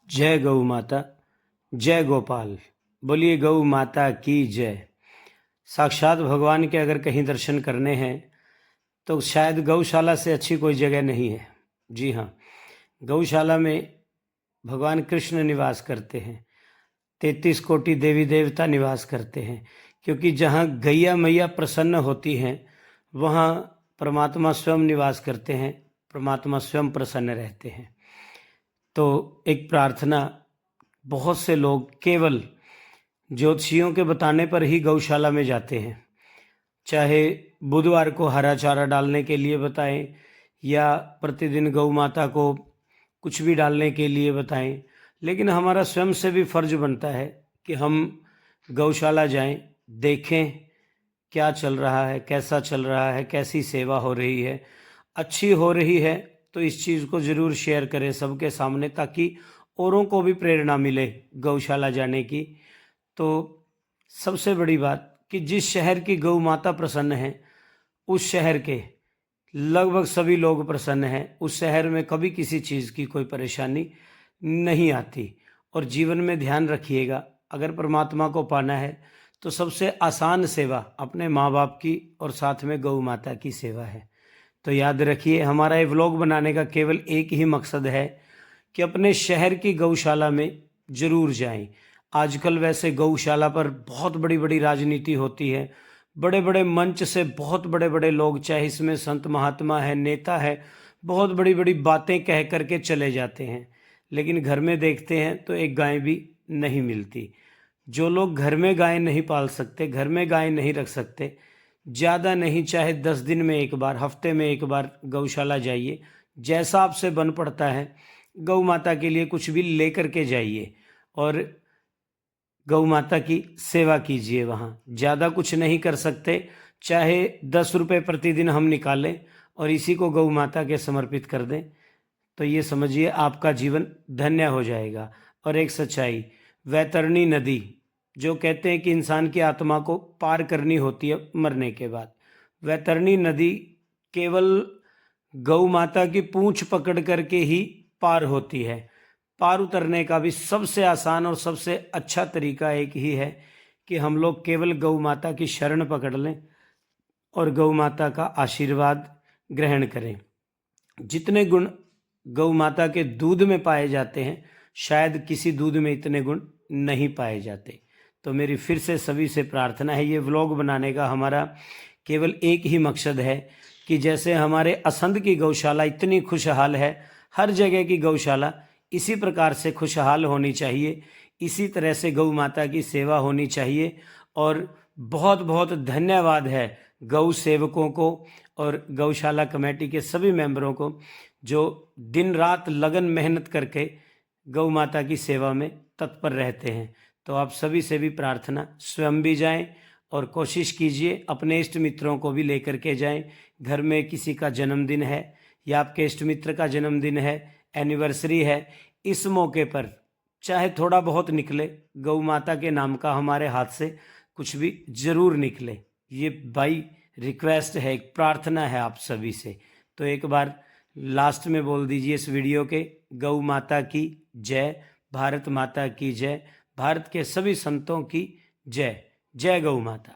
जय गौ माता, जय गोपाल। बोलिए गौ माता की जय। साक्षात भगवान के अगर कहीं दर्शन करने हैं तो शायद गौशाला से अच्छी कोई जगह नहीं है। जी हाँ, गौशाला में भगवान कृष्ण निवास करते हैं, 33 कोटि देवी देवता निवास करते हैं, क्योंकि जहाँ गैया मैया प्रसन्न होती हैं वहाँ परमात्मा स्वयं निवास करते हैं, परमात्मा स्वयं प्रसन्न रहते हैं। तो एक प्रार्थना, बहुत से लोग केवल ज्योतिषियों के बताने पर ही गौशाला में जाते हैं, चाहे बुधवार को हरा चारा डालने के लिए बताएं या प्रतिदिन गौ माता को कुछ भी डालने के लिए बताएं, लेकिन हमारा स्वयं से भी फर्ज बनता है कि हम गौशाला जाएं, देखें क्या चल रहा है, कैसा चल रहा है, कैसी सेवा हो रही है। अच्छी हो रही है तो इस चीज़ को ज़रूर शेयर करें सबके सामने, ताकि औरों को भी प्रेरणा मिले गौशाला जाने की। तो सबसे बड़ी बात कि जिस शहर की गौ माता प्रसन्न है उस शहर के लगभग सभी लोग प्रसन्न हैं। उस शहर में कभी किसी चीज़ की कोई परेशानी नहीं आती। और जीवन में ध्यान रखिएगा, अगर परमात्मा को पाना है तो सबसे आसान सेवा अपने माँ बाप की और साथ में गौ माता की सेवा है। तो याद रखिए, हमारा ये व्लॉग बनाने का केवल एक ही मकसद है कि अपने शहर की गौशाला में ज़रूर जाएं। आजकल वैसे गौशाला पर बहुत बड़ी बड़ी राजनीति होती है, बड़े बड़े मंच से बहुत बड़े बड़े लोग, चाहे इसमें संत महात्मा है, नेता है, बहुत बड़ी बड़ी बातें कह करके चले जाते हैं, लेकिन घर में देखते हैं तो एक गाय भी नहीं मिलती। जो लोग घर में गाय नहीं पाल सकते, घर में गाय नहीं रख सकते, ज़्यादा नहीं चाहे 10 दिन में एक बार, हफ्ते में एक बार गौशाला जाइए। जैसा आपसे बन पड़ता है गौ माता के लिए कुछ भी लेकर के जाइए और गौ माता की सेवा कीजिए। वहाँ ज़्यादा कुछ नहीं कर सकते, चाहे 10 रुपये प्रतिदिन हम निकालें और इसी को गौ माता के समर्पित कर दें, तो ये समझिए आपका जीवन धन्य हो जाएगा। और एक सच्चाई, वैतरणी नदी, जो कहते हैं कि इंसान की आत्मा को पार करनी होती है मरने के बाद, वैतरणी नदी केवल गौ माता की पूंछ पकड़ करके ही पार होती है। पार उतरने का भी सबसे आसान और सबसे अच्छा तरीका एक ही है कि हम लोग केवल गौ माता की शरण पकड़ लें और गौ माता का आशीर्वाद ग्रहण करें। जितने गुण गौ माता के दूध में पाए जाते हैं, शायद किसी दूध में इतने गुण नहीं पाए जाते। तो मेरी फिर से सभी से प्रार्थना है, ये व्लॉग बनाने का हमारा केवल एक ही मकसद है कि जैसे हमारे असंध की गौशाला इतनी खुशहाल है, हर जगह की गौशाला इसी प्रकार से खुशहाल होनी चाहिए, इसी तरह से गौ माता की सेवा होनी चाहिए। और बहुत बहुत धन्यवाद है गौ सेवकों को और गौशाला कमेटी के सभी मेंबरों को, जो दिन रात लगन मेहनत करके गौ माता की सेवा में तत्पर रहते हैं। तो आप सभी से भी प्रार्थना, स्वयं भी जाएं और कोशिश कीजिए अपने इष्ट मित्रों को भी लेकर के जाएं। घर में किसी का जन्मदिन है या आपके इष्ट मित्र का जन्मदिन है, एनिवर्सरी है, इस मौके पर चाहे थोड़ा बहुत निकले, गौ माता के नाम का हमारे हाथ से कुछ भी जरूर निकले। ये बाई रिक्वेस्ट है, एक प्रार्थना है आप सभी से। तो एक बार लास्ट में बोल दीजिए इस वीडियो के, गौ माता की जय, भारत माता की जय, भारत के सभी संतों की जय। जय गौ माता।